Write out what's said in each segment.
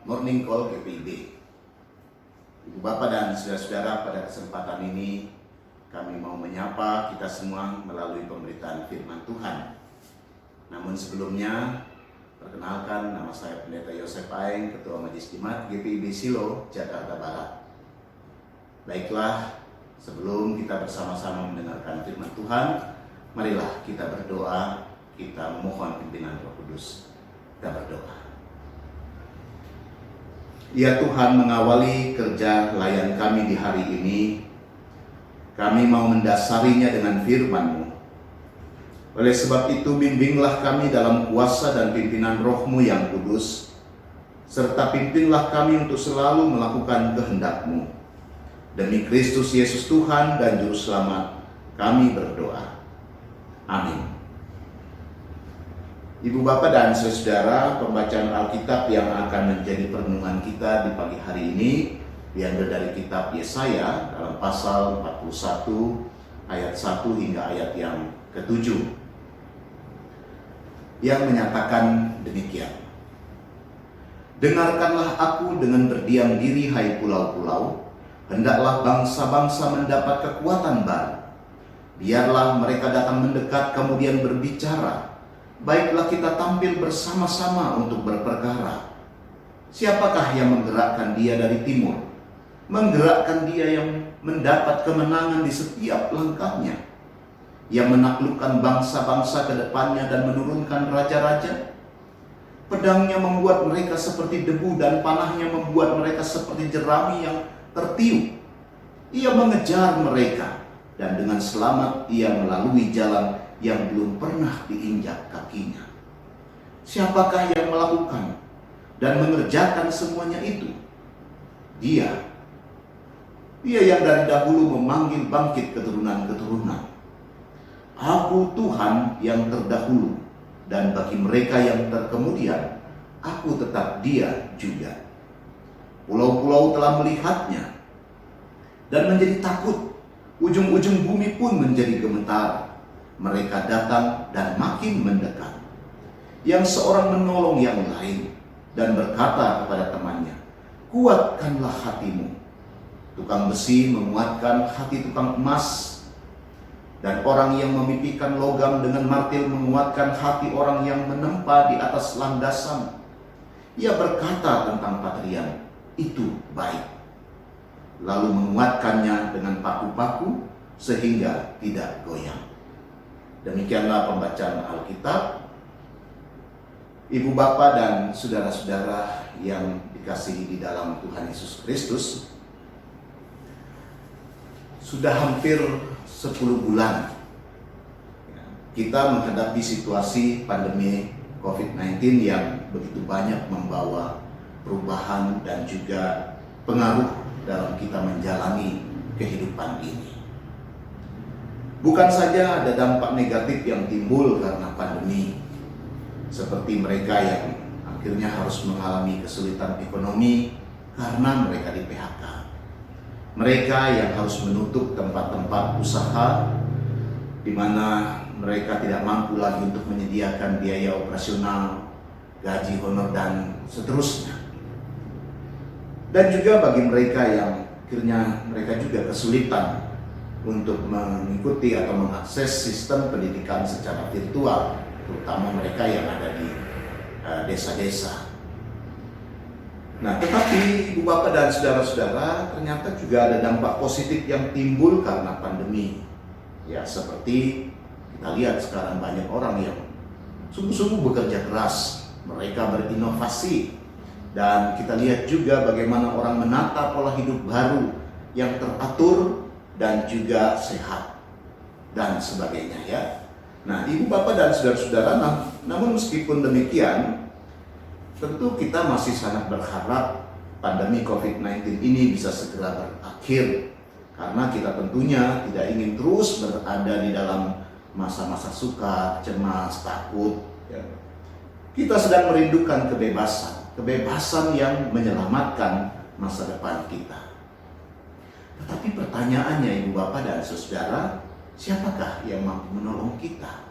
Morning Call GPIB. Ibu Bapak dan saudara-saudara, pada kesempatan ini kami mau menyapa kita semua melalui pemberitaan firman Tuhan. Namun sebelumnya, perkenalkan, nama saya Pendeta Yosef Aeng, Ketua Majelis Jemaat GPIB Silo, Jakarta Barat. Baiklah, sebelum kita bersama-sama mendengarkan firman Tuhan, marilah kita berdoa, kita mohon pimpinan Roh Kudus. Kita berdoa. Ya Tuhan, mengawali kerja layan kami di hari ini, kami mau mendasarinya dengan firman-Mu. Oleh sebab itu, bimbinglah kami dalam kuasa dan pimpinan Roh-Mu yang kudus, serta pimpinlah kami untuk selalu melakukan kehendak-Mu. Demi Kristus Yesus Tuhan dan Juru Selamat, kami berdoa. Amin. Ibu Bapak dan saudara, pembacaan Alkitab yang akan menjadi perenungan kita di pagi hari ini diambil dari kitab Yesaya dalam pasal 41 ayat 1 hingga ayat yang ke-7 yang menyatakan demikian. Dengarkanlah aku dengan berdiam diri, hai pulau-pulau, hendaklah bangsa-bangsa mendapat kekuatan baru. Biarlah mereka datang mendekat kemudian berbicara. Baiklah kita tampil bersama-sama untuk berperkara. Siapakah yang menggerakkan dia dari timur? Menggerakkan dia yang mendapat kemenangan di setiap langkahnya. Yang menaklukkan bangsa-bangsa ke depannya dan menurunkan raja-raja. Pedangnya membuat mereka seperti debu dan panahnya membuat mereka seperti jerami yang tertiup. Ia mengejar mereka dan dengan selamat ia melalui jalan yang belum pernah diinjak kakinya. Siapakah yang melakukan dan mengerjakan semuanya itu? Dia yang dari dahulu memanggil bangkit keturunan-keturunan. Aku Tuhan yang terdahulu, dan bagi mereka yang terkemudian, aku tetap Dia juga. Pulau-pulau telah melihatnya dan menjadi takut. Ujung-ujung bumi pun menjadi gemetar. Mereka datang dan makin mendekat. Yang seorang menolong yang lain dan berkata kepada temannya, kuatkanlah hatimu. Tukang besi menguatkan hati tukang emas, dan orang yang memipikan logam dengan martil menguatkan hati orang yang menempa di atas landasan. Ia berkata tentang patrian, itu baik, lalu menguatkannya dengan paku-paku sehingga tidak goyang. Demikianlah pembacaan Alkitab. Ibu Bapak dan saudara-saudara yang dikasihi di dalam Tuhan Yesus Kristus, sudah hampir 10 bulan kita menghadapi situasi pandemi COVID-19 yang begitu banyak membawa perubahan dan juga pengaruh dalam kita menjalani kehidupan ini. Bukan saja ada dampak negatif yang timbul karena pandemi, seperti mereka yang akhirnya harus mengalami kesulitan ekonomi karena mereka di PHK. Mereka yang harus menutup tempat-tempat usaha di mana mereka tidak mampu lagi untuk menyediakan biaya operasional, gaji, honor, dan seterusnya. Dan juga bagi mereka yang akhirnya mereka juga kesulitan untuk mengikuti atau mengakses sistem pendidikan secara virtual, terutama mereka yang ada di desa-desa. Nah, tetapi Ibu Bapak dan saudara-saudara, ternyata juga ada dampak positif yang timbul karena pandemi. Ya, seperti kita lihat sekarang banyak orang yang sungguh-sungguh bekerja keras, mereka berinovasi, dan kita lihat juga bagaimana orang menata pola hidup baru yang teratur dan juga sehat dan sebagainya ya. Nah, Ibu Bapak dan saudara-saudara, namun meskipun demikian, tentu kita masih sangat berharap pandemi COVID-19 ini bisa segera berakhir, karena kita tentunya tidak ingin terus berada di dalam masa-masa sukar, cemas, takut ya. Kita sedang merindukan kebebasan yang menyelamatkan masa depan kita. Tetapi pertanyaannya, Ibu Bapak dan saudara, siapakah yang mampu menolong kita?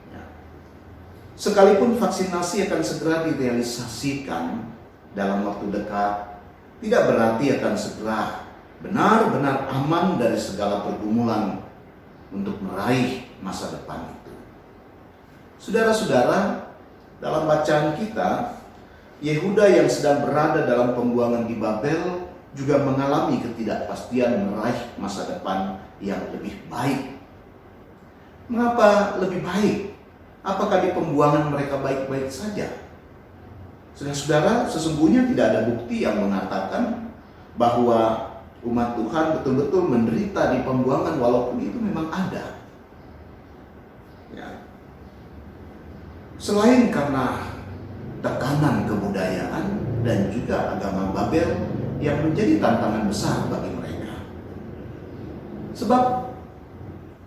Ya. Sekalipun vaksinasi akan segera direalisasikan, dalam waktu dekat tidak berarti akan segera benar-benar aman dari segala pergumulan untuk meraih masa depan itu. Saudara-saudara, dalam bacaan kita, Yehuda yang sedang berada dalam pembuangan di Babel juga mengalami ketidakpastian meraih masa depan yang lebih baik. Mengapa lebih baik? Apakah di pembuangan mereka baik-baik saja? Saudara-saudara, sesungguhnya tidak ada bukti yang mengatakan bahwa umat Tuhan betul-betul menderita di pembuangan, walaupun itu memang ada. Ya. Selain karena tekanan kebudayaan dan juga agama Babel yang menjadi tantangan besar bagi mereka. Sebab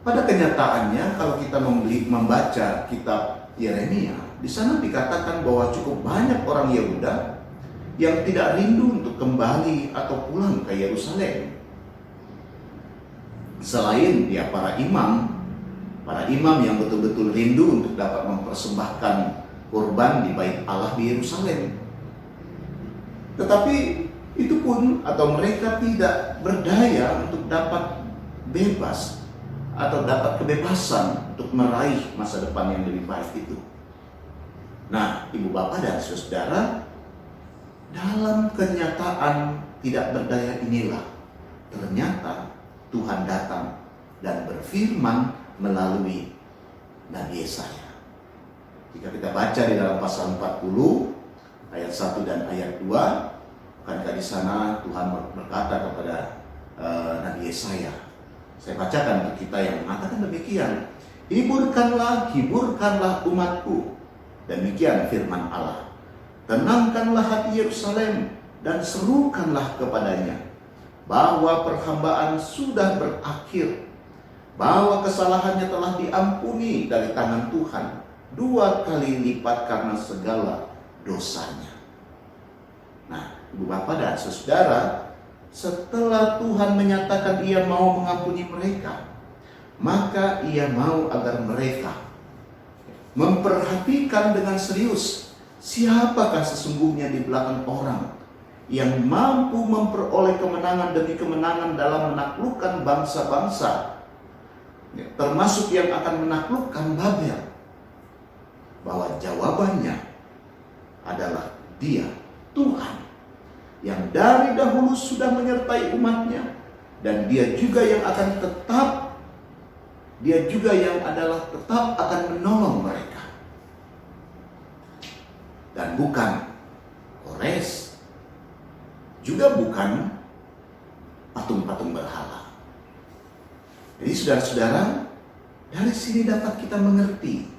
pada kenyataannya kalau kita membaca kitab Yeremia, di sana dikatakan bahwa cukup banyak orang Yehuda yang tidak rindu untuk kembali atau pulang ke Yerusalem. Selain dia para imam yang betul-betul rindu untuk dapat mempersembahkan kurban di bait Allah di Yerusalem. Tetapi itu pun atau mereka tidak berdaya untuk dapat bebas atau dapat kebebasan untuk meraih masa depan yang lebih baik itu. Nah, ibu bapak dan saudara, dalam kenyataan tidak berdaya inilah ternyata Tuhan datang dan berfirman melalui Nabi Yesaya. Jika kita baca di dalam pasal 40 ayat 1 dan ayat 2, bukankah di sana Tuhan berkata kepada Nabi Yesaya, saya bacakan untuk kita yang mengatakan demikian, hiburkanlah umatku. Demikian firman Allah. Tenangkanlah hati Yerusalem dan serukanlah kepadanya bahwa perhambaan sudah berakhir, bahwa kesalahannya telah diampuni dari tangan Tuhan 2 kali lipat karena segala dosanya. Nah, ibu bapak dan saudara, setelah Tuhan menyatakan ia mau mengampuni mereka, maka ia mau agar mereka memperhatikan dengan serius siapakah sesungguhnya di belakang orang yang mampu memperoleh kemenangan demi kemenangan dalam menaklukkan bangsa-bangsa, termasuk yang akan menaklukkan Babel. Bahwa jawabannya adalah Dia, Tuhan, yang dari dahulu sudah menyertai umatnya, dan Dia juga yang akan tetap, Dia juga yang adalah tetap akan menolong mereka. Dan bukan Kores, juga bukan patung-patung berhala. Jadi saudara-saudara, dari sini dapat kita mengerti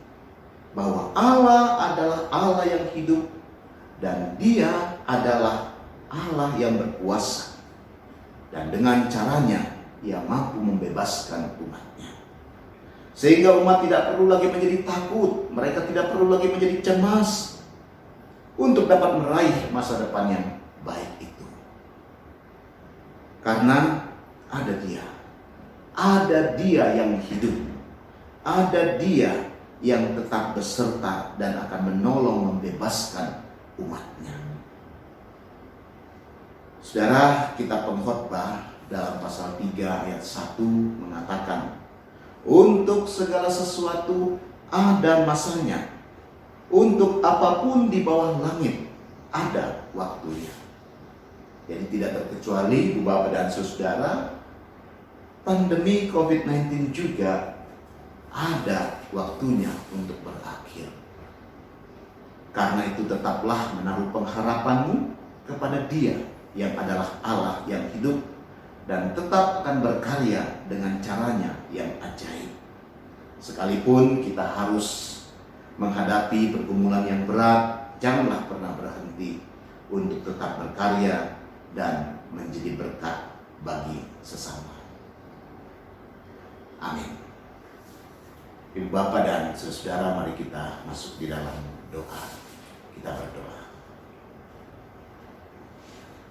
bahwa Allah adalah Allah yang hidup dan Dia adalah Allah yang berkuasa. Dan dengan caranya Ia mampu membebaskan umatnya. Sehingga umat tidak perlu lagi menjadi takut, mereka tidak perlu lagi menjadi cemas untuk dapat meraih masa depan yang baik itu. Karena ada Dia yang hidup, ada Dia yang tetap beserta dan akan menolong membebaskan umatnya. Saudara, kitab Pengkhotbah dalam pasal 3 ayat 1 mengatakan, untuk segala sesuatu ada masanya, untuk apapun di bawah langit ada waktunya. Jadi tidak terkecuali ibu bapak dan saudara, pandemi COVID-19 juga ada waktunya untuk berakhir. Karena itu tetaplah menaruh pengharapanmu kepada Dia yang adalah Allah yang hidup dan tetap akan berkarya dengan caranya yang ajaib. Sekalipun kita harus menghadapi pergumulan yang berat, janganlah pernah berhenti untuk tetap berkarya dan menjadi berkat bagi sesama. Amin. Ibu bapak dan saudara, mari kita masuk di dalam doa. Kita berdoa.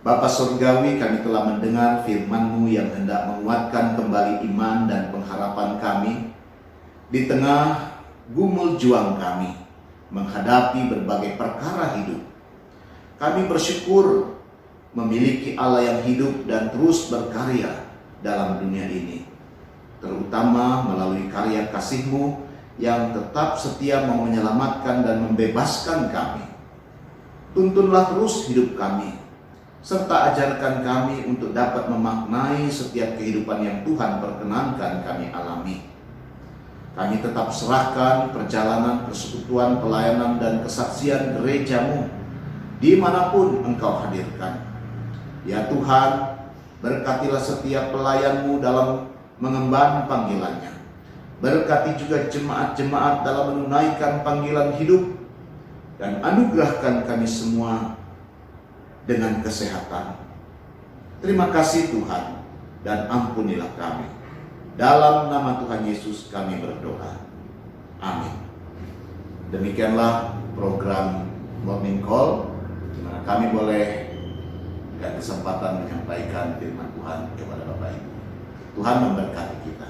Bapa Surgawi, kami telah mendengar firman-Mu yang hendak menguatkan kembali iman dan pengharapan kami di tengah gumul juang kami menghadapi berbagai perkara hidup. Kami bersyukur memiliki Allah yang hidup dan terus berkarya dalam dunia ini, terutama melalui karya kasih-Mu yang tetap setia mau menyelamatkan dan membebaskan kami. Tuntunlah terus hidup kami, serta ajarkan kami untuk dapat memaknai setiap kehidupan yang Tuhan perkenankan kami alami. Kami tetap serahkan perjalanan persekutuan, pelayanan, dan kesaksian gereja-Mu dimanapun Engkau hadirkan. Ya Tuhan, berkatilah setiap pelayan-Mu dalam mengemban panggilannya. Berkati juga jemaat-jemaat dalam menunaikan panggilan hidup, dan anugerahkan kami semua dengan kesehatan. Terima kasih Tuhan, dan ampunilah kami. Dalam nama Tuhan Yesus kami berdoa. Amin. Demikianlah program Morning Call, di mana kami boleh dan kesempatan menyampaikan firman Tuhan kepada Bapak Ibu. Tuhan memberkati kita.